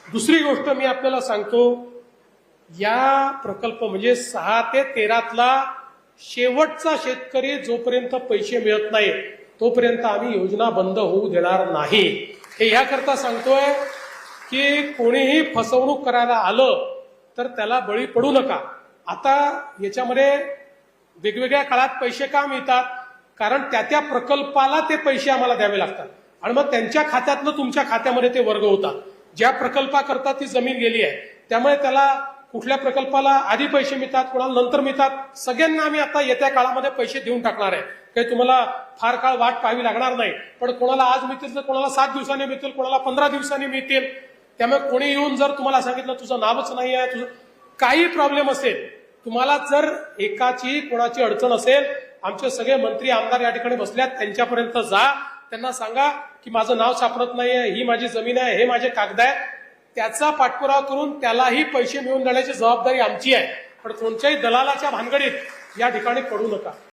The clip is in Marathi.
दुसरी गोष्ट मी आपल्याला सांगतो, या प्रकल्प म्हणजे 6 ते 13तला शेवटचा शेतकरी जोपर्यंत पैसे मिळत नाही तोपर्यंत आम्ही योजना बंद होऊ देणार नाही। हे याकरता सांगतोय की कोणीही फसवणूक करायला आलं तर त्याला बळी पडू नका। आता याच्यामध्ये वेगवेगळ्या काळात पैसे का मिळतात, कारण त्या प्रकल्पाला ते पैसे आम्हाला द्यावे लागतात आणि मग त्यांच्या खात्यातनं तुमच्या खात्यामध्ये ते वर्ग होतात। ज्या प्रकल्पाकरता ती जमीन गेली आहे त्यामुळे त्याला कुठल्या प्रकल्पाला आधी पैसे मिळतात, कोणाला नंतर मिळतात, सगळ्यांना आम्ही आता येत्या काळामध्ये पैसे देऊन टाकणार आहे। काही तुम्हाला फार काळ वाट पाहावी लागणार नाही, पण कोणाला आज मिळतील तर कोणाला 7 दिवसांनी मिळतील, कोणाला 15 दिवसांनी मिळतील। त्यामुळे कोणी येऊन जर तुम्हाला सांगितलं तुझं नावच नाही आहे, तुझं काही प्रॉब्लेम असेल, तुम्हाला जर एकाची कोणाची अडचण असेल, आमचे सगळे मंत्री आमदार या ठिकाणी बसल्यात, त्यांच्यापर्यंत जा, त्यांना सांगा की माझं नाव सापडत नाहीये, ही माझी जमीन आहे, हे माझे कागद आहे, त्याचा पाठपुरावा करून त्यालाही पैसे मिळवून देण्याची जबाबदारी आमची आहे। पण कोणत्याही दलालाच्या भानगडीत या ठिकाणी पडू नका।